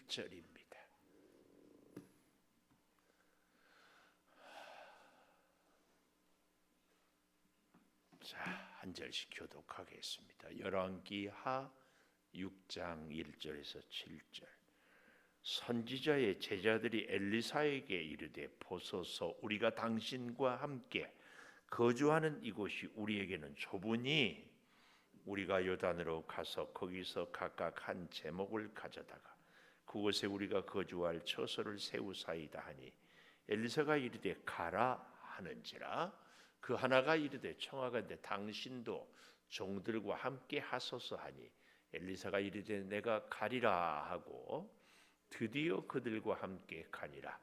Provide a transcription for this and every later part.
1절입니다. 자, 한 절씩 교독하겠습니다. 열왕기하 6장 1절에서 7절. 선지자의 제자들이 엘리사에게 이르되 보소서, 우리가 당신과 함께 거주하는 이곳이 우리에게는 좁으니 우리가 요단으로 가서 거기서 각각 한 제목을 가져다가 그곳에 우리가 거주할 처소를 세우사이다 하니, 엘리사가 이르되 가라 하는지라. 그 하나가 이르되 청하건대 당신도 종들과 함께 하소서 하니, 엘리사가 이르되 내가 가리라 하고 드디어 그들과 함께 가니라.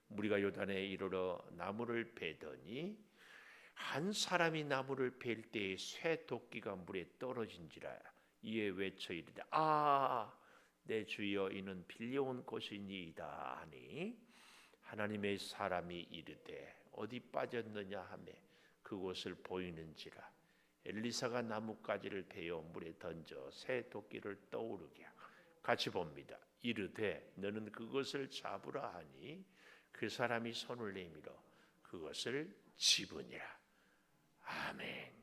우리가 요단에 이르러 나무를 베더니 한 사람이 나무를 벨 때에 쇠 도끼가 물에 떨어진지라. 이에 외쳐 이르되 내 주여, 이는 빌려온 곳이니이다 하니, 하나님의 사람이 이르되 어디 빠졌느냐 하며 그곳을 보이는지라. 엘리사가 나뭇가지를 베어 물에 던져 새 도끼를 떠오르게 하고 같이 봅니다. 이르되 너는 그것을 잡으라 하니 그 사람이 손을 내밀어 그것을 집으니라. 아멘.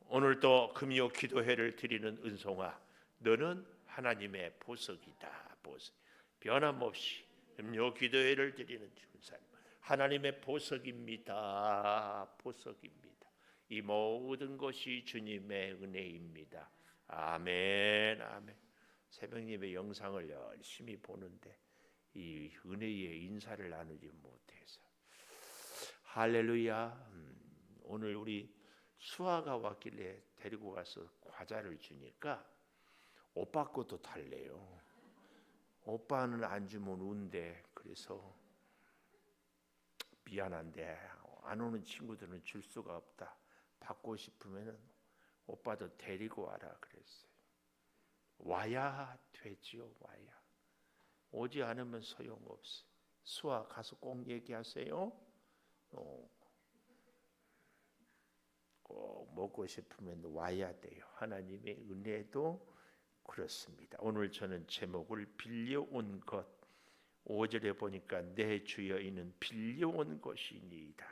오늘도 금요 기도회를 드리는 은송아, 너는 하나님의 보석이다. 보석. 변함없이 금요 기도회를 드리는 준사님, 하나님의 보석입니다. 보석입니다. 이 모든 것이 주님의 은혜입니다. 아멘. 아멘. 새벽 예배 영상을 열심히 보는데 이 은혜의 인사를 나누지 못해서 할렐루야. 오늘 우리 수아가 왔길래 데리고 가서 과자를 주니까 오빠 것도 달래요. 오빠는 안 주면 운대. 그래서 미안한데 안 오는 친구들은 줄 수가 없다. 받고 싶으면 오빠도 데리고 와라 그랬어요. 와야 되지요. 와야. 오지 않으면 소용없어요. 수아 가서 꼭 얘기하세요. 꼭 먹고 싶으면 와야 돼요. 하나님의 은혜도 그렇습니다. 오늘 저는 제목을 빌려온 것, 5절에 보니까 내 주여, 이는 빌려온 것이니이다.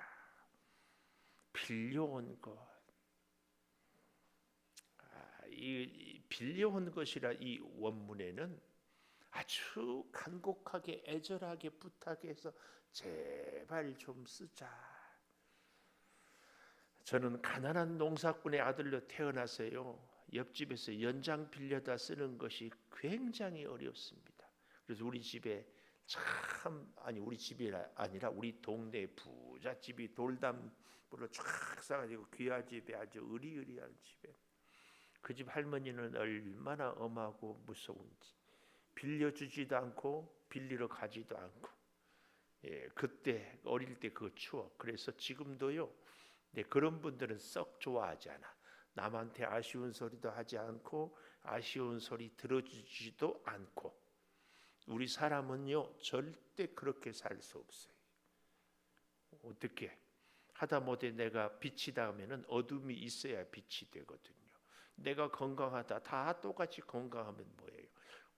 빌려온 것. 이 빌려온 것이라 이 원문에는 아주 간곡하게 애절하게 부탁해서 제발 좀 쓰자. 저는 가난한 농사꾼의 아들로 태어나서요, 옆집에서 연장 빌려다 쓰는 것이 굉장히 어렵습니다. 그래서 우리 집에 우리 집이 아니라 우리 동네 부잣집이 돌담으로 쫙 싸가지고 귀하집에 아주 으리으리한 집에, 그 집 할머니는 얼마나 엄하고 무서운지, 빌려주지도 않고 빌리러 가지도 않고, 그때 어릴 때 그 추억. 그래서 지금도요, 그런 분들은 썩 좋아하지 않아. 남한테 아쉬운 소리도 하지 않고 아쉬운 소리 들어주지도 않고. 우리 사람은요 절대 그렇게 살 수 없어요. 어떻게 하다못해 내가 빛이다 하면은 어둠이 있어야 빛이 되거든요. 내가 건강하다, 다 똑같이 건강하면 뭐예요?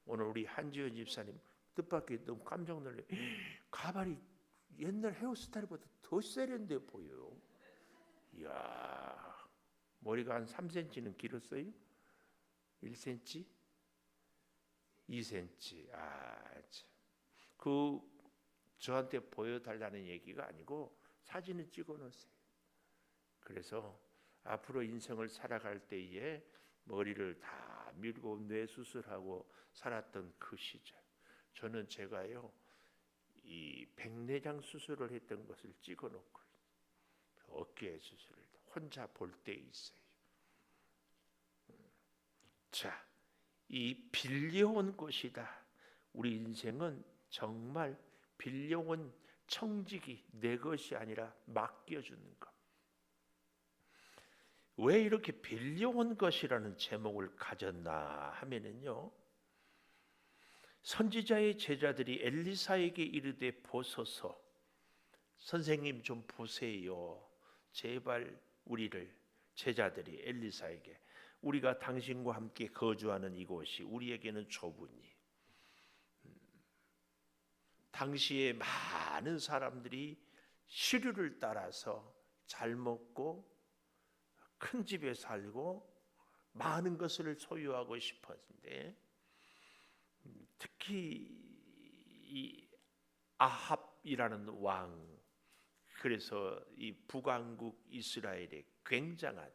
오늘 우리 한지연 집사님 뜻밖의 너무 깜짝 놀래요. 가발이 옛날 헤어스타일보다 더 세련돼 보여요. 이야, 머리가 한 3cm는 길었어요? 1cm? 2cm. 그 저한테 보여달라는 얘기가 아니고 사진을 찍어놓으세요. 그래서 앞으로 인생을 살아갈 때에 머리를 다 밀고 뇌수술하고 살았던 그 시절, 저는 제가요 이 백내장 수술을 했던 것을 찍어놓고 어깨 수술을 혼자 볼 때 있어요. 자, 이 빌려온 것이다. 우리 인생은 정말 빌려온 청지기, 내 것이 아니라 맡겨주는 것. 왜 이렇게 빌려온 것이라는 제목을 가졌나 하면은요, 선지자의 제자들이 엘리사에게 이르되 보소서, 선생님 좀 보세요. 제발 우리를, 제자들이 엘리사에게 우리가 당신과 함께 거주하는 이곳이 우리에게는 좁으니 당시에 많은 사람들이 시류를 따라서 잘 먹고 큰 집에 살고 많은 것을 소유하고 싶었는데, 특히 이 아합이라는 왕, 그래서 이 북왕국 이스라엘의 굉장한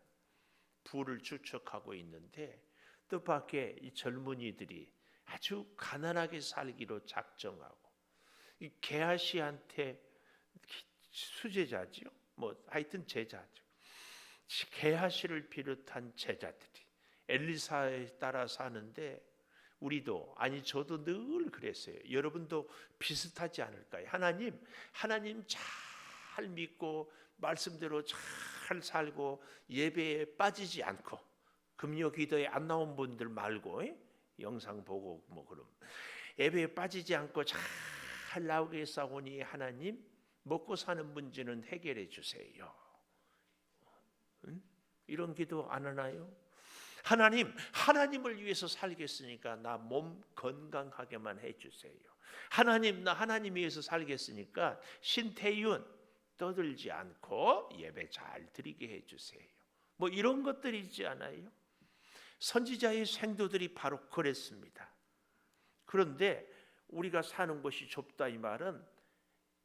부를 추척하고 있는데, 뜻밖의 이 젊은이들이 아주 가난하게 살기로 작정하고, 이 게하시한테 수제자죠. 뭐 하여튼 제자죠. 게하시를 비롯한 제자들이 엘리사에 따라 사는데, 우리도, 아니 저도 늘 그랬어요. 여러분도 비슷하지 않을까요? 하나님 잘 믿고 말씀대로 잘 살고 예배에 빠지지 않고, 금요 기도에 안 나온 분들 말고, 영상 보고 뭐 그럼 예배에 빠지지 않고 잘 나오게 싸우니 하나님 먹고 사는 문제는 해결해 주세요. 이런 기도 안 하나요? 하나님을 위해서 살겠으니까 나 몸 건강하게만 해주세요. 나 하나님 위해서 살겠으니까 신태윤 떠들지 않고 예배 잘 드리게 해주세요. 뭐 이런 것들이 있지 않아요? 선지자의 생도들이 바로 그랬습니다. 그런데 우리가 사는 곳이 좁다 이 말은,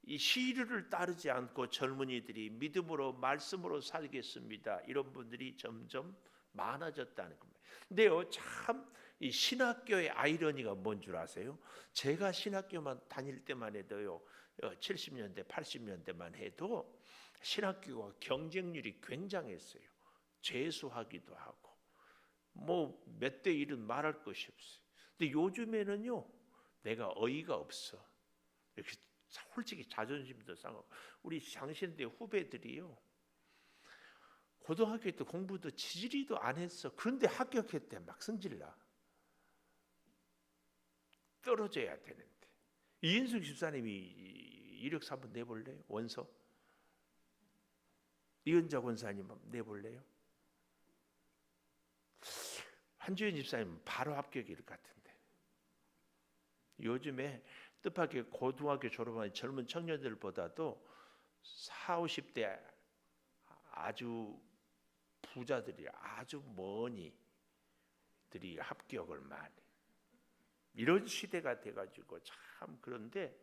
이 시류를 따르지 않고 젊은이들이 믿음으로 말씀으로 살겠습니다, 이런 분들이 점점 많아졌다는 겁니다. 근데요, 참 이 신학교의 아이러니가 뭔 줄 아세요? 제가 신학교만 다닐 때만 해도요, 70년대 80년대만 해도 신학교가 경쟁률이 굉장했어요. 재수하기도 하고 뭐 몇 대 1은 말할 것이 없어요. 근데 요즘에는요, 내가 어이가 없어. 이렇게 솔직히 자존심도 상하고, 우리 장신대 후배들이요, 고등학교 때 공부도 지지리도 안 했어. 그런데 합격했대. 막 성질나. 떨어져야 되는데. 이인숙 집사님이 이력서 한번 내볼래요? 원서? 이은자 권사님 한번 내볼래요? 한주연 집사님은 바로 합격일 것 같은데. 요즘에 뜻밖의 고등학교 졸업한 젊은 청년들보다도 40, 50대 아주 부자들이, 아주 머니들이 합격을 많이, 이런 시대가 돼가지고 참. 그런데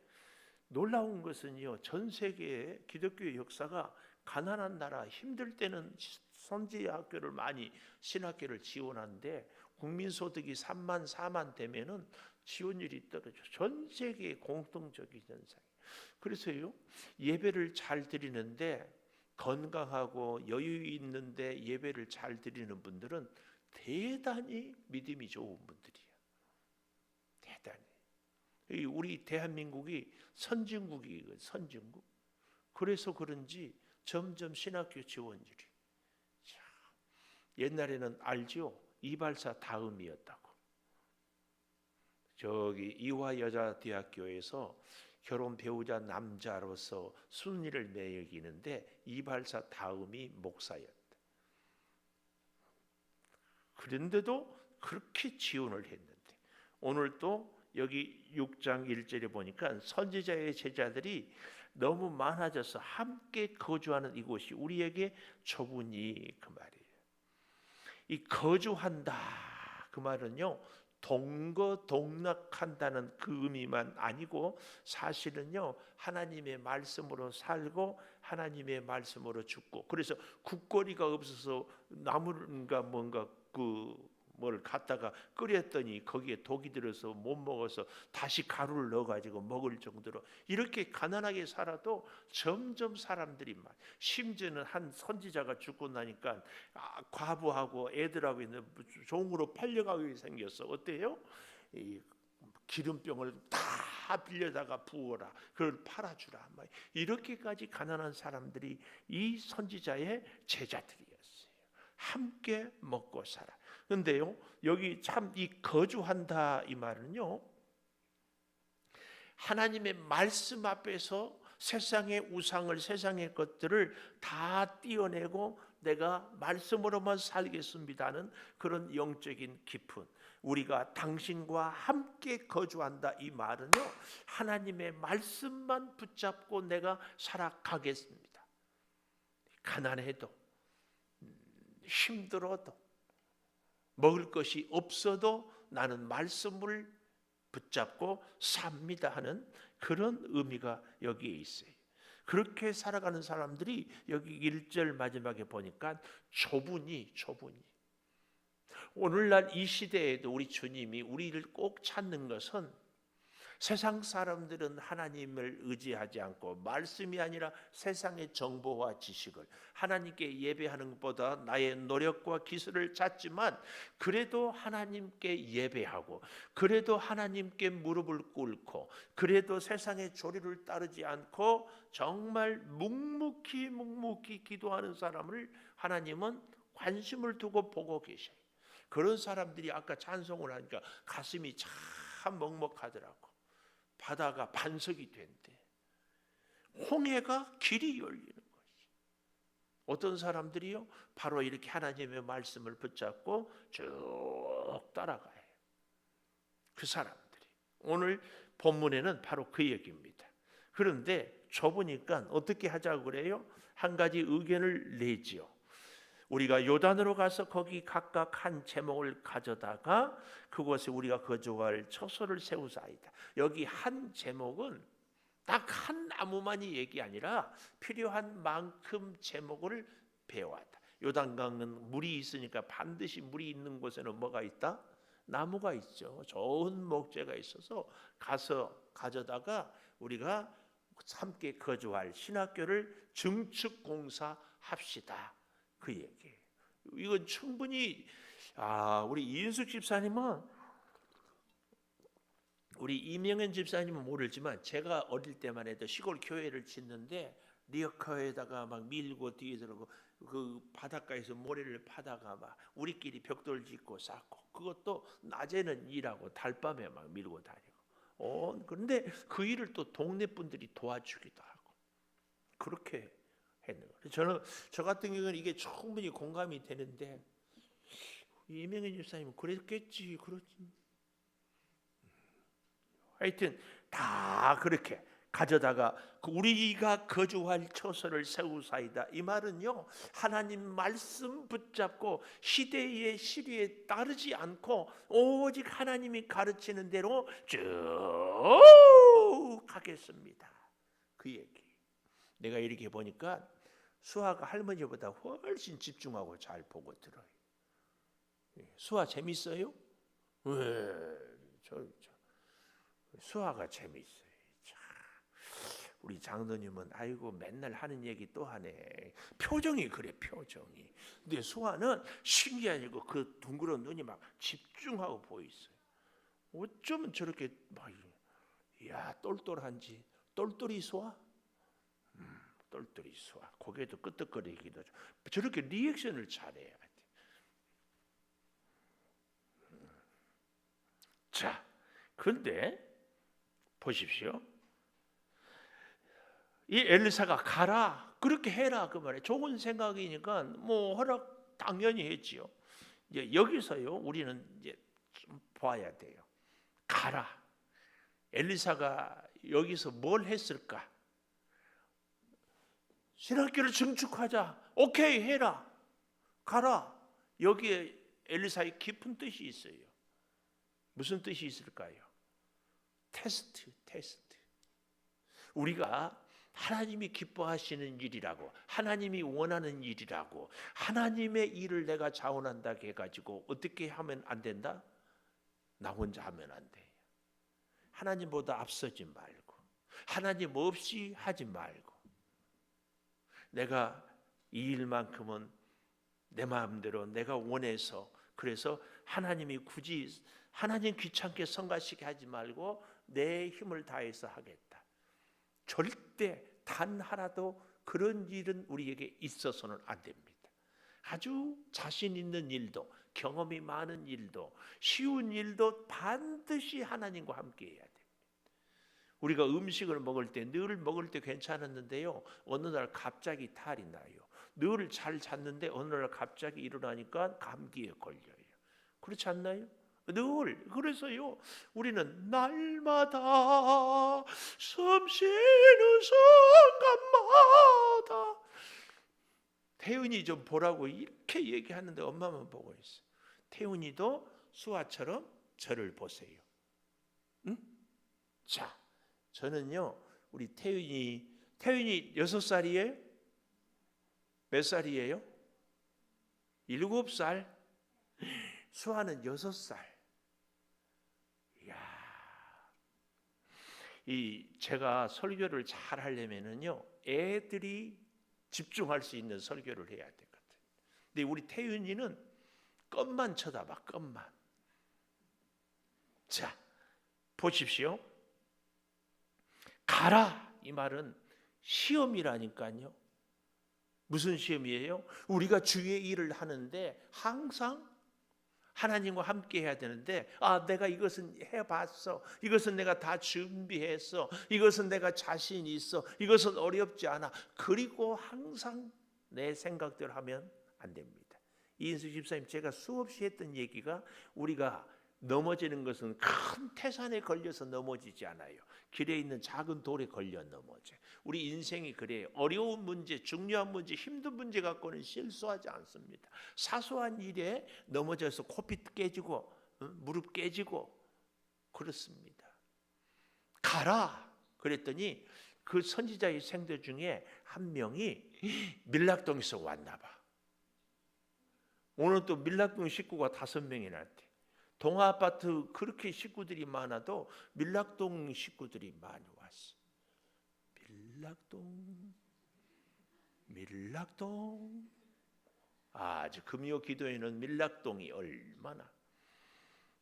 놀라운 것은요, 전 세계의 기독교의 역사가 가난한 나라, 힘들 때는 선지학교를 많이, 신학교를 지원하는데 국민소득이 3만 4만 되면은 지원율이 떨어져. 전 세계의 공통적인 현상. 그래서요, 예배를 잘 드리는데, 건강하고 여유 있는데 예배를 잘 드리는 분들은 대단히 믿음이 좋은 분들이에요. 대단히. 우리 대한민국이 선진국이에요. 선진국. 그래서 그런지 점점 신학교 지원율이, 옛날에는 알죠? 이발사 다음이었다고. 저기 이화여자대학교에서 결혼 배우자 남자로서 순위를 매기는데 이발사 다음이 목사였다. 그런데도 그렇게 지원을 했는데, 오늘 또 여기 6장 1절에 보니까 선지자의 제자들이 너무 많아져서 함께 거주하는 이곳이 우리에게 좁으니, 그 말이에요. 이 거주한다, 그 말은요, 동거동락한다는 그 의미만 아니고, 사실은요, 하나님의 말씀으로 살고 하나님의 말씀으로 죽고, 그래서 국거리가 없어서 나물인가 뭔가 뭘 갖다가 끓였더니 거기에 독이 들어서 못 먹어서 다시 가루를 넣어가지고 먹을 정도로 이렇게 가난하게 살아도 점점 사람들이 심지어는 한 선지자가 죽고 나니까 과부하고 애들하고 있는 종으로 팔려가게 생겼어. 어때요? 이 기름병을 다 빌려다가 부어라, 그걸 팔아주라, 이렇게까지 가난한 사람들이 이 선지자의 제자들이었어요. 함께 먹고 살아. 그런데요, 여기 참 이 거주한다 이 말은요, 하나님의 말씀 앞에서 세상의 우상을, 세상의 것들을 다 띄어내고 내가 말씀으로만 살겠습니다는 그런 영적인 깊은, 우리가 당신과 함께 거주한다. 이 말은요, 하나님의 말씀만 붙잡고 내가 살아가겠습니다. 가난해도 힘들어도 먹을 것이 없어도 나는 말씀을 붙잡고 삽니다 하는 그런 의미가 여기에 있어요. 그렇게 살아가는 사람들이 여기 1절 마지막에 보니까 조분이 오늘날 이 시대에도 우리 주님이 우리를 꼭 찾는 것은 세상 사람들은 하나님을 의지하지 않고 말씀이 아니라 세상의 정보와 지식을 하나님께 예배하는 것보다 나의 노력과 기술을 찾지만 그래도 하나님께 예배하고 그래도 하나님께 무릎을 꿇고 그래도 세상의 조류를 따르지 않고 정말 묵묵히 기도하는 사람을 하나님은 관심을 두고 보고 계셔요. 그런 사람들이 아까 찬송을 하니까 가슴이 참 먹먹하더라고. 바다가 반석이 된대. 홍해가 길이 열리는 것이. 어떤 사람들이요? 바로 이렇게 하나님의 말씀을 붙잡고 쭉 따라가요. 그 사람들이. 오늘 본문에는 바로 그 얘기입니다. 그런데 좁으니까 어떻게 하자고 그래요? 한 가지 의견을 내지요. 우리가 요단으로 가서 거기 각각 한 제목을 가져다가 그곳에 우리가 거주할 처소를 세우사이다. 여기 한 제목은 딱 한 나무만이 얘기 아니라 필요한 만큼 제목을 배워왔다. 요단강은 물이 있으니까 반드시 물이 있는 곳에는 뭐가 있다? 나무가 있죠. 좋은 목재가 있어서 가서 가져다가 우리가 함께 거주할 신학교를 증축 공사합시다. 그 얘기예요. 이건 충분히 우리 이인숙 집사님은 우리 이명현 집사님은 모르지만 제가 어릴 때만 해도 시골 교회를 짓는데 리어커에다가 막 밀고 뒤에 들어고 그 바닷가에서 모래를 파다가 막 우리끼리 벽돌 짓고 쌓고 그것도 낮에는 일하고 달밤에 막 밀고 다니고 그런데 그 일을 또 동네 분들이 도와주기도 하고 그렇게 했는 거예요. 저는 저 같은 경우는 이게 충분히 공감이 되는데 이명현 집사님은 그랬겠지, 그렇지. 하여튼 다 그렇게 가져다가 우리가 거주할 처소를 세우사이다. 이 말은요, 하나님 말씀 붙잡고 시대의 시류에 따르지 않고 오직 하나님이 가르치는 대로 쭉 가겠습니다. 그 얘기. 내가 이렇게 보니까 수아가 할머니보다 훨씬 집중하고 잘 보고 들어요. 수아 재밌어요? 수아가 재밌어요. 우리 장로님은 아이고 맨날 하는 얘기 또 하네. 표정이 그래, 표정이. 근데 수아는 신기하고 그 둥그런 눈이 막 집중하고 보이세요. 어쩌면 저렇게 막 이야 똘똘한지. 똘똘이 수아? 똘똘이 수아. 고개도 끄덕거리기도 하죠. 저렇게 리액션을 잘해야 돼. 자, 그런데 보십시오. 이 엘리사가 가라, 그렇게 해라 그 말이에요. 좋은 생각이니까 뭐 허락 당연히 했지요. 이제 여기서요 우리는 이제 좀 봐야 돼요. 가라. 엘리사가 여기서 뭘 했을까? 신학교를 증축하자. 오케이 해라. 가라. 여기에 엘리사의 깊은 뜻이 있어요. 무슨 뜻이 있을까요? 테스트. 우리가 하나님이 기뻐하시는 일이라고, 하나님이 원하는 일이라고, 하나님의 일을 내가 자원한다 해가지고 어떻게 하면 안 된다? 나 혼자 하면 안 돼. 하나님보다 앞서지 말고, 하나님 없이 하지 말고, 내가 이 일만큼은 내 마음대로 내가 원해서, 그래서 하나님이 굳이 하나님 귀찮게 성가시게 하지 말고 내 힘을 다해서 하겠다. 절대 단 하나도 그런 일은 우리에게 있어서는 안 됩니다. 아주 자신 있는 일도, 경험이 많은 일도, 쉬운 일도 반드시 하나님과 함께 해야 됩니다. 우리가 음식을 먹을 때 늘 먹을 때 괜찮았는데요, 어느 날 갑자기 탈이 나요. 늘 잘 잤는데 어느 날 갑자기 일어나니까 감기에 걸려요. 그렇지 않나요? 늘. 그래서요, 우리는 날마다 숨 쉬는 순간마다 태은이 좀 보라고 이렇게 얘기하는데 엄마만 보고 있어. 태은이도 수아처럼 저를 보세요. 응? 자, 저는요, 우리 태은이 6살이에요? 몇 살이에요? 7살? 수아는 6살. 이야, 제가 설교를 잘 하려면은요, 애들이 집중할 수 있는 설교를 해야 되거든. 근데 우리 태윤이는 껌만 쳐다봐, 껌만. 자, 보십시오. 가라, 이 말은 시험이라니까요. 무슨 시험이에요? 우리가 주의 일을 하는데 항상 하나님과 함께 해야 되는데, 내가 이것은 해봤어, 이것은 내가 다 준비했어, 이것은 내가 자신 있어, 이것은 어렵지 않아, 그리고 항상 내 생각대로 하면 안 됩니다. 이인수 집사님, 제가 수없이 했던 얘기가, 우리가 넘어지는 것은 큰 태산에 걸려서 넘어지지 않아요. 길에 있는 작은 돌에 걸려 넘어져. 우리 인생이 그래요. 어려운 문제, 중요한 문제, 힘든 문제 갖고는 실수하지 않습니다. 사소한 일에 넘어져서 코피 깨지고 무릎 깨지고 그렇습니다. 가라 그랬더니 그 선지자의 생들 중에 한 명이 밀락동에서 왔나 봐. 오늘 또 밀락동 식구가 5명이나 왔대. 동아아파트 그렇게 식구들이 많아도 밀락동 식구들이 많이 왔어. 밀락동. 아주 금요 기도에는 밀락동이 얼마나.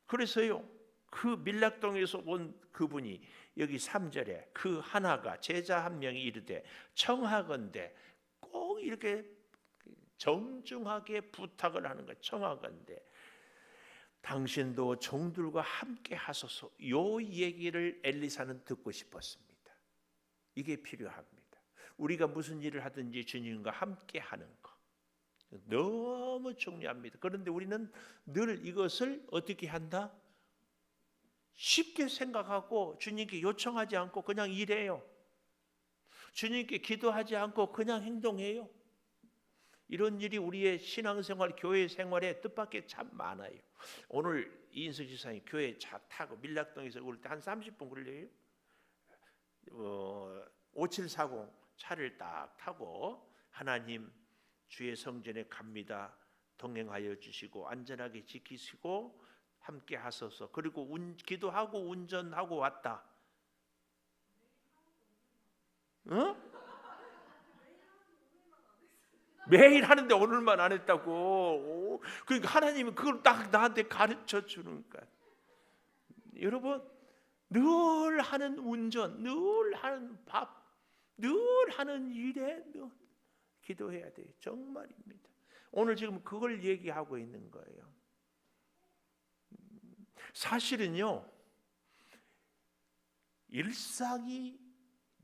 그래서요, 그 밀락동에서 온 그분이 여기 3절에 그 하나가 제자 한 명이 이르되 청하건대, 꼭 이렇게 정중하게 부탁을 하는 거예요. 청하건대 당신도 종들과 함께 하소서. 요 얘기를 엘리사는 듣고 싶었습니다. 이게 필요합니다. 우리가 무슨 일을 하든지 주님과 함께 하는 거 너무 중요합니다. 그런데 우리는 늘 이것을 어떻게 한다? 쉽게 생각하고 주님께 요청하지 않고 그냥 일해요. 주님께 기도하지 않고 그냥 행동해요. 이런 일이 우리의 신앙생활, 교회 생활에 뜻밖의 참 많아요. 오늘 이인수 지사님 교회 차 타고 밀락동에서 올 때 한 30분 걸려요. 5740 차를 딱 타고 하나님 주의 성전에 갑니다. 동행하여 주시고 안전하게 지키시고 함께 하소서. 그리고 기도하고 운전하고 왔다. 어? 매일 하는데 오늘만 안 했다고. 그러니까 하나님은 그걸 딱 나한테 가르쳐 주는 거야. 여러분, 늘 하는 운전, 늘 하는 밥, 늘 하는 일에 늘 기도해야 돼요. 정말입니다. 오늘 지금 그걸 얘기하고 있는 거예요. 사실은요, 일상이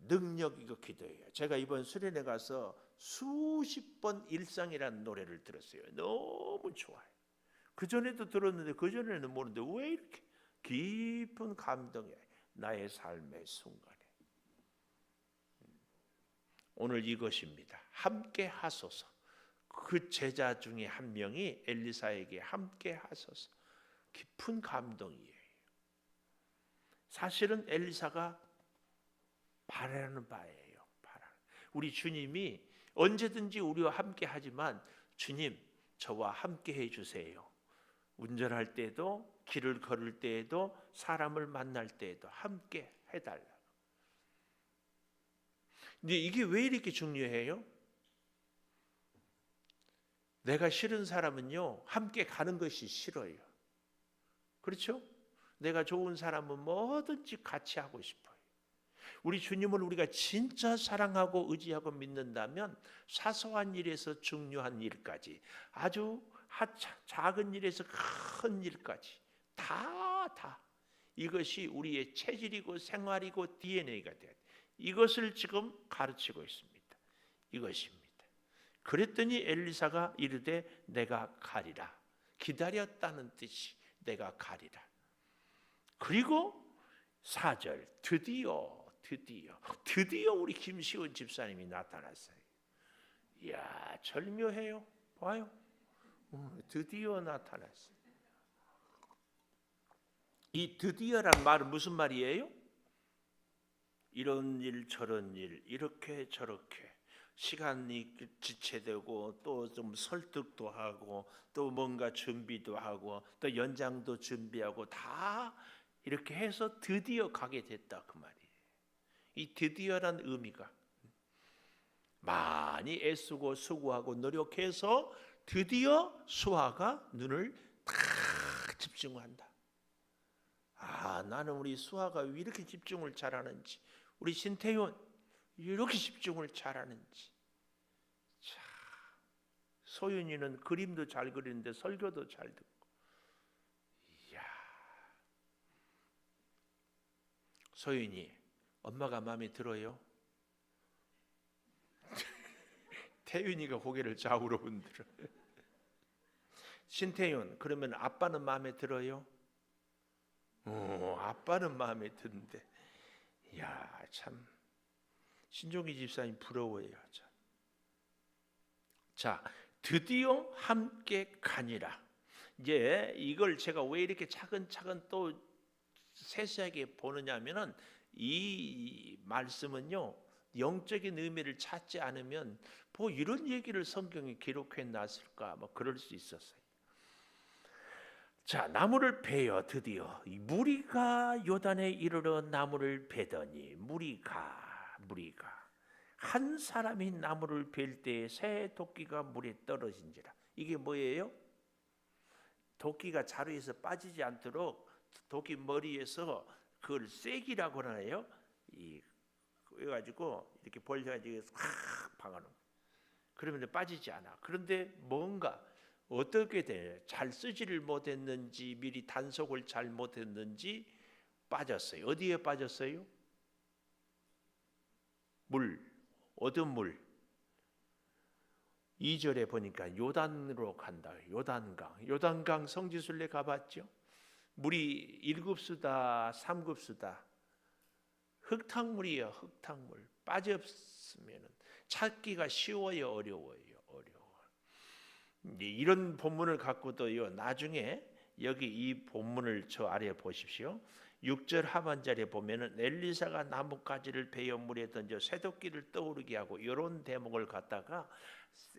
능력이고 기도예요. 제가 이번 수련회 가서 수십 번 일상이라는 노래를 들었어요. 너무 좋아요. 그전에도 들었는데 그전에는 모르는데 왜 이렇게 깊은 감동이 나의 삶의 순간에. 오늘 이것입니다. 함께 하소서. 그 제자 중에 한 명이 엘리사에게 함께 하소서. 깊은 감동이에요. 사실은 엘리사가 바라는 바예요. 우리 주님이 언제든지 우리와 함께 하지만, 주님 저와 함께 해주세요. 운전할 때도, 길을 걸을 때에도, 사람을 만날 때에도 함께 해달라고. 근데 이게 왜 이렇게 중요해요? 내가 싫은 사람은요, 함께 가는 것이 싫어요. 그렇죠? 내가 좋은 사람은 뭐든지 같이 하고 싶어요. 우리 주님을 우리가 진짜 사랑하고 의지하고 믿는다면 사소한 일에서 중요한 일까지, 아주 작은 일에서 큰 일까지 다 이것이 우리의 체질이고 생활이고 DNA가 돼야 돼. 이것을 지금 가르치고 있습니다. 이것입니다. 그랬더니 엘리사가 이르되 내가 가리라. 기다렸다는 뜻이 내가 가리라. 그리고 4절 드디어 우리 김시원 집사님이 나타났어요. 이야, 절묘해요. 봐요. 드디어 나타났어요. 이 드디어란 말은 무슨 말이에요? 이런 일 저런 일, 이렇게 저렇게 시간이 지체되고 또 좀 설득도 하고 또 뭔가 준비도 하고 또 연장도 준비하고 다 이렇게 해서 드디어 가게 됐다 그 말이에요. 이 드디어란 의미가 많이 애쓰고 수고하고 노력해서 드디어 수아가 눈을 다 집중한다. 아, 나는 우리 수아가 왜 이렇게 집중을 잘하는지, 우리 신태윤 이렇게 집중을 잘하는지. 자, 소윤이는 그림도 잘 그리는데 설교도 잘 듣고. 이야, 소윤이 엄마가 마음에 들어요? 태윤이가 고개를 좌우로 흔들어. 신태윤, 그러면 아빠는 마음에 들어요? 아빠는 마음에 드는데. 이야, 참 신종기 집사님 부러워요. 참. 자, 드디어 함께 가니라. 이제 이걸 제가 왜 이렇게 차근차근 또 세세하게 보느냐면은 이 말씀은요, 영적인 의미를 찾지 않으면 뭐 이런 얘기를 성경에 기록해 놨을까, 뭐 그럴 수 있었어요. 자, 나무를 베어 드디어 무리가 요단에 이르러 나무를 베더니 무리가 한 사람이 나무를 벨 때에 새 도끼가 물에 떨어진지라. 이게 뭐예요? 도끼가 자루에서 빠지지 않도록 도끼 머리에서 그걸 쐐기라고 하나요? 그래가지고 이렇게 벌려가지고 확 박아놓은. 그러면 빠지지 않아. 그런데 뭔가 어떻게 돼? 잘 쓰지를 못했는지 미리 단속을 잘 못했는지 빠졌어요. 어디에 빠졌어요? 물, 어두운 물. 2절에 보니까 요단으로 간다. 요단강 성지순례 가봤죠? 물이 1급수다 3급수다. 흙탕물이에요. 흙탕물. 빠졌으면 찾기가 쉬워요, 어려워요? 이런 본문을 갖고도요, 나중에 여기 이 본문을 저 아래에 보십시오. 6절 하반절에 보면은 엘리사가 나뭇가지를 베어 물에 던져 쇠도끼를 떠오르게 하고, 이런 대목을 갖다가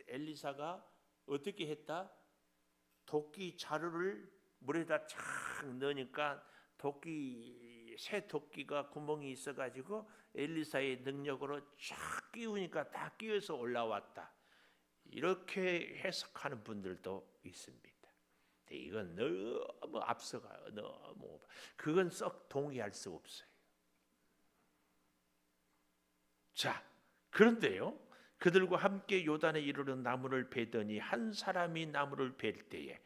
엘리사가 어떻게 했다? 도끼 자루를 물에다 착 넣으니까 새 도끼가 구멍이 있어가지고 엘리사의 능력으로 쫙 끼우니까 다 끼어서 올라왔다. 이렇게 해석하는 분들도 있습니다. 근데 이건 너무 앞서가요. 너무 그건 썩 동의할 수 없어요. 자, 그런데요, 그들과 함께 요단에 이르러 나무를 베더니 한 사람이 나무를 벨 때에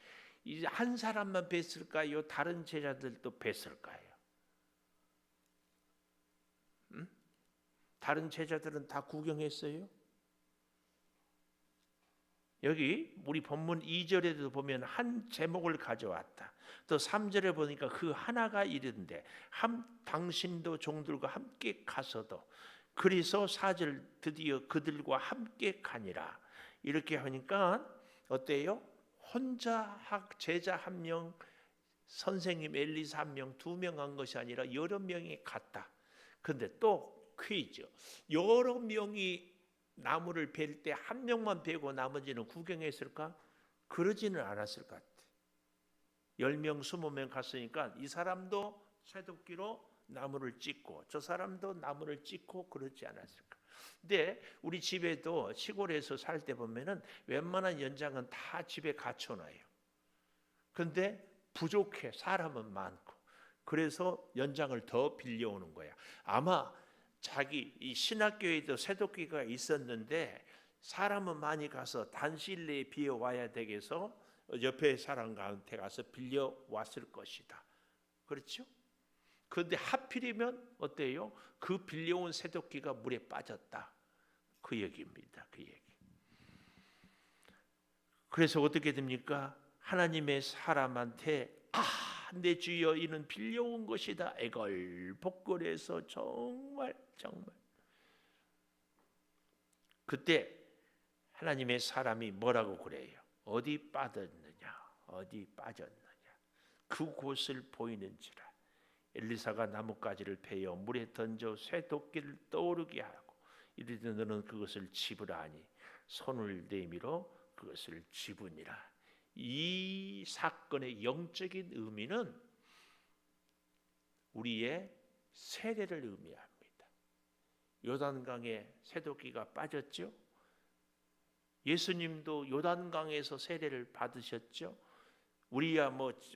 이 한 사람만 뱄을까요? 다른 제자들도 뱄을까요? 다른 제자들은 다 구경했어요? 여기 우리 본문 2절에도 보면 한 제목을 가져왔다. 또 3절에 보니까 그 하나가 이른데 당신도 종들과 함께 가서도. 그래서 4절 드디어 그들과 함께 가니라. 이렇게 하니까 어때요? 혼자 제자 한 명, 선생님 엘리사 한 명, 2명 한 것이 아니라 여러 명이 갔다. 그런데 또 퀴즈. 여러 명이 나무를 벨 때 한 명만 베고 나머지는 구경했을까? 그러지는 않았을 것 같아. 10명, 20명 갔으니까 이 사람도 쇠도끼로 나무를 찢고 저 사람도 나무를 찢고 그러지 않았을까? 근데 우리 집에도 시골에서 살 때 보면은 웬만한 연장은 다 집에 갖춰놔요. 근데 부족해. 사람은 많고. 그래서 연장을 더 빌려오는 거야. 아마 자기 이 신학교에도 쇠도끼가 있었는데 사람은 많이 가서 단실내에 비어 와야 되겠어 옆에 사람한테 가서 빌려 왔을 것이다. 그렇죠? 그런데 하필이면 어때요? 그 빌려온 쇠도끼가 물에 빠졌다. 그 얘기입니다. 그 얘기. 그래서 어떻게 됩니까? 하나님의 사람한테 내 주여 이는 빌려온 것이다. 애걸복걸해서 정말 그때 하나님의 사람이 뭐라고 그래요? 어디 빠졌느냐? 어디 빠졌느냐? 그곳을 보이는지라. 엘리사가 나뭇가지를 베어 물에 던져 쇠도끼를 떠오르게 하고 이르되 너는 그것을 집으라니 손을 내밀어 그것을 집으니라. 이 사건의 영적인 의미는 우리의 세례를 의미합니다. 요단강에 쇠도끼가 빠졌죠. 예수님도 요단강에서 세례를 받으셨죠. 우리야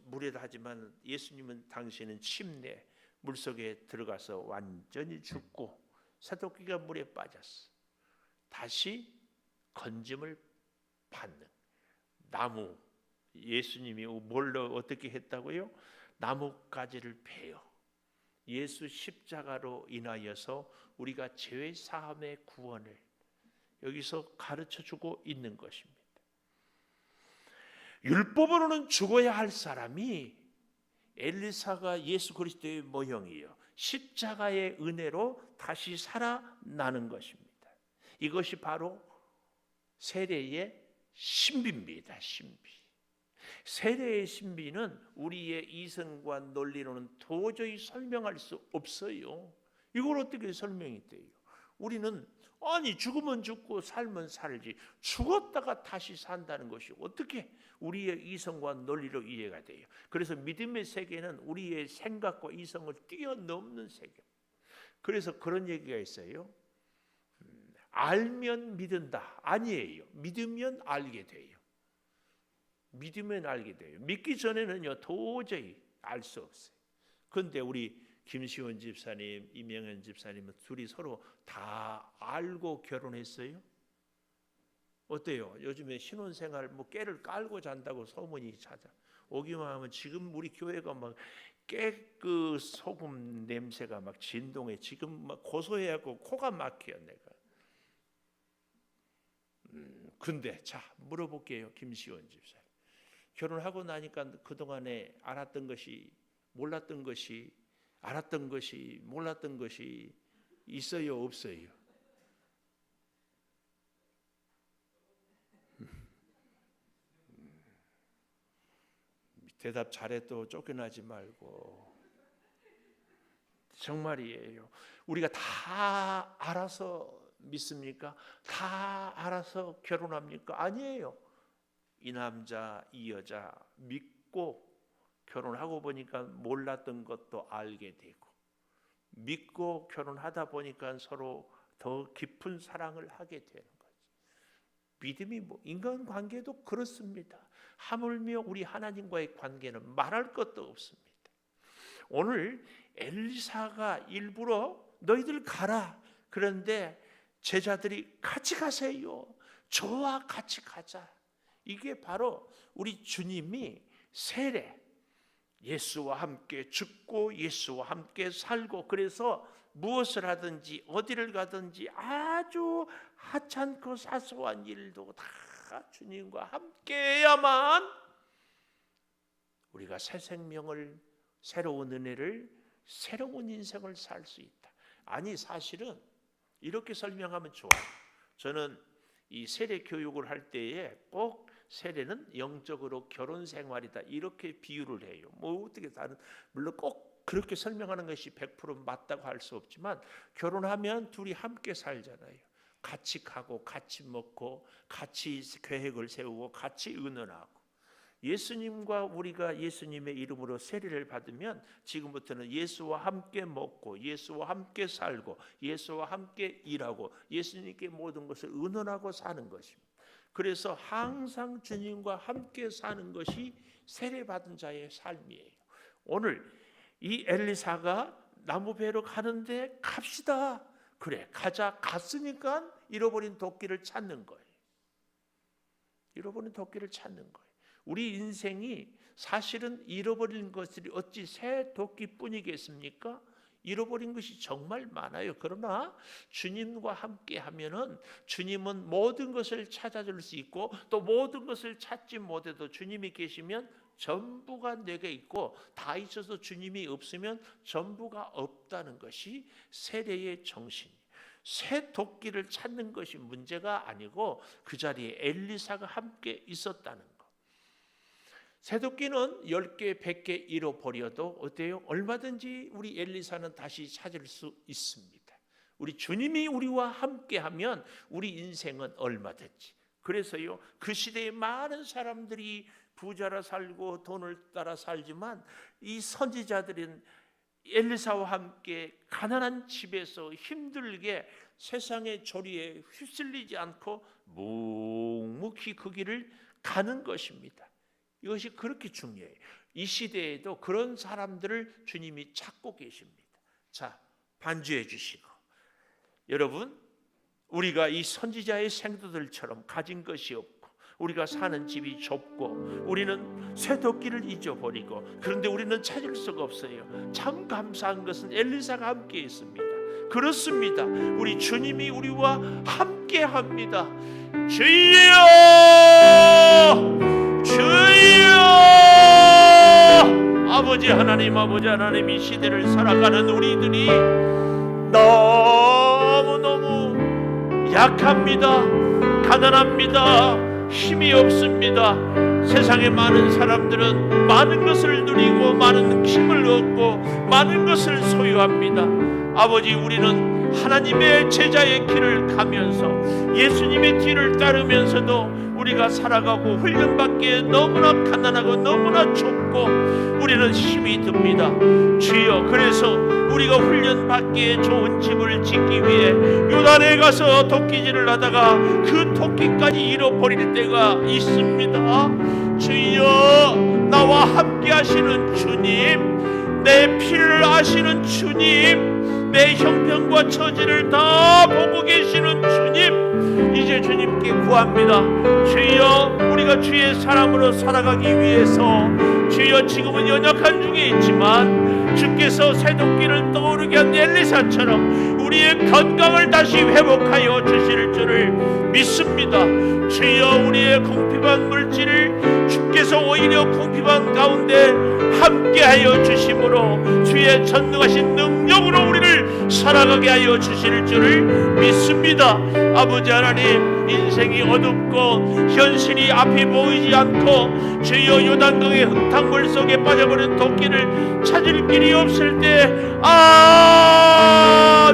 물에다 하지만 예수님은 당시에는 침례 물속에 들어가서 완전히 죽고 쇠도끼가 물에 빠졌어. 다시 건짐을 받는 나무. 예수님이 뭘로 어떻게 했다고요? 나뭇가지를 베어 예수 십자가로 인하여서 우리가 죄 사함의 구원을 여기서 가르쳐주고 있는 것입니다. 율법으로는 죽어야 할 사람이 엘리사가 예수 그리스도의 모형이요 십자가의 은혜로 다시 살아나는 것입니다. 이것이 바로 세례의 신비입니다. 신비. 세례의 신비는 우리의 이성과 논리로는 도저히 설명할 수 없어요. 이걸 어떻게 설명이 돼요? 우리는 죽으면 죽고 살면 살지 죽었다가 다시 산다는 것이 어떻게 우리의 이성과 논리로 이해가 돼요? 그래서 믿음의 세계는 우리의 생각과 이성을 뛰어넘는 세계. 그래서 그런 얘기가 있어요. 알면 믿는다. 아니에요. 믿으면 알게 돼요. 믿으면 알게 돼요. 믿기 전에는요 도저히 알 수 없어요. 그런데 우리 김시원 집사님, 이명현 집사님은 둘이 서로 다 알고 결혼했어요. 어때요? 요즘에 신혼생활 깨를 깔고 잔다고 소문이 찾아 오기만 하면 지금 우리 교회가 깨 그 소금 냄새가 진동해. 지금 고소해갖고 코가 막혀요 내가. 근데 자 물어볼게요. 김시원 집사님. 결혼하고 나니까 그동안에 알았던 것이 몰랐던 것이 알았던 것이 몰랐던 것이 있어요 없어요? 대답 잘해. 또 쫓겨나지 말고. 정말이에요. 우리가 다 알아서 믿습니까? 다 알아서 결혼합니까? 아니에요. 이 남자 이 여자 믿고 결혼하고 보니까 몰랐던 것도 알게 되고 믿고 결혼하다 보니까 서로 더 깊은 사랑을 하게 되는 거죠. 믿음이 인간관계도 그렇습니다. 하물며 우리 하나님과의 관계는 말할 것도 없습니다. 오늘 엘리사가 일부러 너희들 가라. 그런데 제자들이 같이 가세요. 저와 같이 가자. 이게 바로 우리 주님이 세례, 예수와 함께 죽고 예수와 함께 살고 그래서 무엇을 하든지 어디를 가든지 아주 하찮고 사소한 일도 다 주님과 함께해야만 우리가 새 생명을 새로운 은혜를 새로운 인생을 살 수 있다. 아니 사실은 이렇게 설명하면 좋아요. 저는 이 세례 교육을 할 때에 꼭 세례는 영적으로 결혼 생활이다 이렇게 비유를 해요. 어떻게 다른 물론 꼭 그렇게 설명하는 것이 100% 맞다고 할 수 없지만 결혼하면 둘이 함께 살잖아요. 같이 가고 같이 먹고 같이 계획을 세우고 같이 의논하고 예수님과 우리가 예수님의 이름으로 세례를 받으면 지금부터는 예수와 함께 먹고 예수와 함께 살고 예수와 함께 일하고 예수님께 모든 것을 의논하고 사는 것입니다. 그래서 항상 주님과 함께 사는 것이 세례받은 자의 삶이에요. 오늘 이 엘리사가 나무 베러 가는데 갑시다. 그래 가자. 갔으니까 잃어버린 도끼를 찾는 거예요. 잃어버린 도끼를 찾는 거예요. 우리 인생이 사실은 잃어버린 것들이 어찌 새 도끼뿐이겠습니까? 잃어버린 것이 정말 많아요. 그러나 주님과 함께 하면은 주님은 모든 것을 찾아줄 수 있고 또 모든 것을 찾지 못해도 주님이 계시면 전부가 내게 있고 다 있어서 주님이 없으면 전부가 없다는 것이 세례의 정신이에요. 새 도끼를 찾는 것이 문제가 아니고 그 자리에 엘리사가 함께 있었다는 것. 새 도끼는 10개, 100개 잃어버려도 어때요? 얼마든지 우리 엘리사는 다시 찾을 수 있습니다. 우리 주님이 우리와 함께하면 우리 인생은 얼마든지. 그래서요, 그 시대에 많은 사람들이 부자라 살고 돈을 따라 살지만 이 선지자들은 엘리사와 함께 가난한 집에서 힘들게 세상의 조리에 휩쓸리지 않고 묵묵히 그 길을 가는 것입니다. 이것이 그렇게 중요해요. 이 시대에도 그런 사람들을 주님이 찾고 계십니다. 자, 반주해 주시고, 여러분, 우리가 이 선지자의 생도들처럼 가진 것이 없고 우리가 사는 집이 좁고 우리는 쇠도끼를 잊어버리고, 그런데 우리는 찾을 수가 없어요. 참 감사한 것은 엘리사가 함께 있습니다. 그렇습니다. 우리 주님이 우리와 함께합니다. 주여, 주여, 아버지 하나님, 이 시대를 살아가는 우리들이 너무너무 약합니다. 가난합니다. 힘이 없습니다. 세상에 많은 사람들은 많은 것을 누리고 많은 힘을 얻고 많은 것을 소유합니다. 아버지, 우리는 하나님의 제자의 길을 가면서 예수님의 뒤를 따르면서도 우리가 살아가고 훈련받기에 너무나 가난하고 너무나 좁고 우리는 힘이 듭니다. 주여, 그래서 우리가 훈련받기에 좋은 집을 짓기 위해 요단에 가서 도끼질을 하다가 그 도끼까지 잃어버릴 때가 있습니다. 주여, 나와 함께 하시는 주님, 내 피를 아시는 주님, 내 형편과 처지를 다 보고 계시는 주님, 이제 주님께 구합니다. 주여, 우리가 주의 사람으로 살아가기 위해서, 주여, 지금은 연약한 중에 있지만 주께서 새도끼를 떠오르게 한 엘리사처럼 우리의 건강을 다시 회복하여 주실 줄을 믿습니다. 주여, 우리의 궁핍한 물질을 주께서 오히려 궁핍한 가운데 함께하여 주심으로 주의 전능하신 능력으로 우리를 살아가게 하여 주실 줄을 믿습니다. 아버지 하나님, 인생이 어둡고 현실이 앞이 보이지 않고 주여 요단강의 흙탕물 속에 빠져버린 도끼를 찾을 길이 없을 때,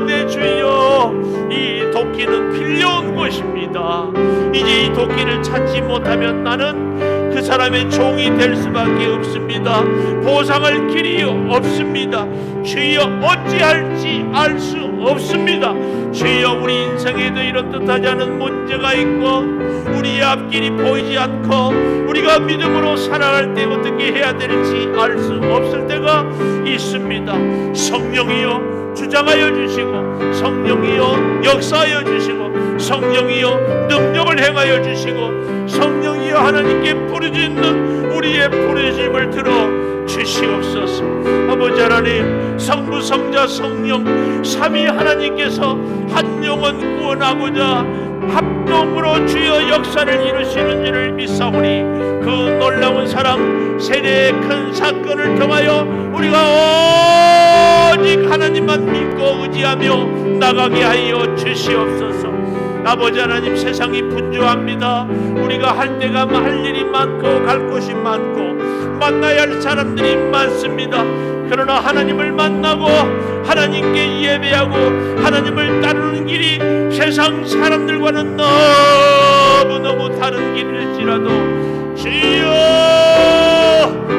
내 주여, 이 도끼는 빌려온 것입니다. 이제 이 도끼를 찾지 못하면 나는 그 사람의 종이 될 수밖에 없습니다. 보상할 길이 없습니다. 주여, 어찌할지 알 수 없습니다. 주여, 우리 인생에도 이런 뜻하지 않은 문제가 있고 우리의 앞길이 보이지 않고 우리가 믿음으로 살아갈 때 어떻게 해야 될지 알 수 없을 때가 있습니다. 성령이여 주장하여 주시고, 성령이여 역사하여 주시고, 성령이여 능력을 행하여 주시고, 성령이여 하나님께 부르짖는 우리의 부르짖음을 들어 주시옵소서. 아버지 하나님, 성부 성자 성령 삼위 하나님께서 한 영혼 구원하고자 합동으로 주여 역사를 이루시는 줄을 믿사오니 그 놀라운 사랑 세례의 큰 사건을 통하여 우리가 오직 하나님만 믿고 의지하며 나가게 하여 주시옵소서. 아버지 하나님, 세상이 분주합니다. 우리가 할 일이 많고 갈 곳이 많고 만나야 할 사람들이 많습니다. 그러나 하나님을 만나고 하나님께 예배하고 하나님을 따르는 길이 세상 사람들과는 너무너무 다른 길일지라도 주여,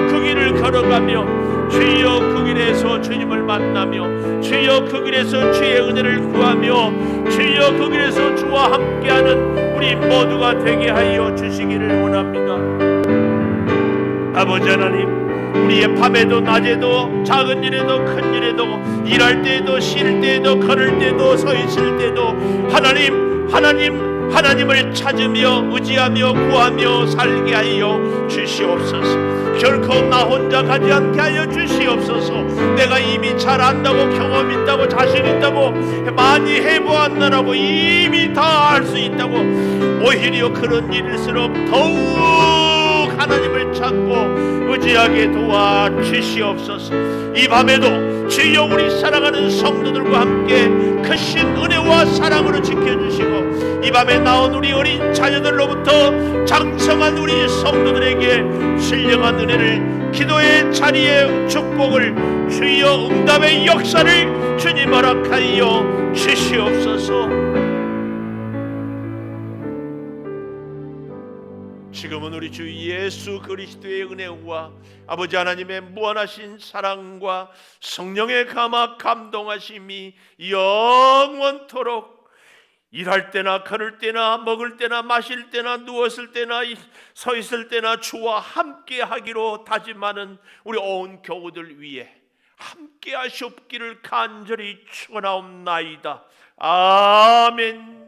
그 길을 걸어가며 주여 그 길에서 주님을 만나며 주여 그 길에서 주의 은혜를 구하며 주여 그 길에서 주와 함께하는 우리 모두가 되게 하여 주시기를 원합니다. 아버지 하나님, 우리의 밤에도 낮에도 작은 일에도 큰 일에도 일할 때에도 쉴 때에도 걸을 때도 서 있을 때도 하나님을 찾으며 의지하며 구하며 살게 하여 주시옵소서. 결코 나 혼자 가지 않게 하여 주시옵소서. 내가 이미 잘 안다고 경험 있다고 자신 있다고 많이 해보았느라고 이미 다 알 수 있다고 오히려 그런 일일수록 더욱 하나님을 찾고 의지하게 도와주시옵소서. 이 밤에도 주여 우리 사랑하는 성도들과 함께 크신 은혜와 사랑으로 지켜주시고 이 밤에 나온 우리 어린 자녀들로부터 장성한 우리 성도들에게 신령한 은혜를, 기도의 자리의 축복을, 주여 응답의 역사를 주님 허락하여 주시옵소서. 지금은 우리 주 예수 그리스도의 은혜와 아버지 하나님의 무한하신 사랑과 성령의 감화 감동하심이 영원토록 일할 때나 걸을 때나 먹을 때나 마실 때나 누웠을 때나 서 있을 때나 주와 함께 하기로 다짐하는 우리 온 교우들 위해 함께 하시옵기를 간절히 축원하옵나이다. 아멘.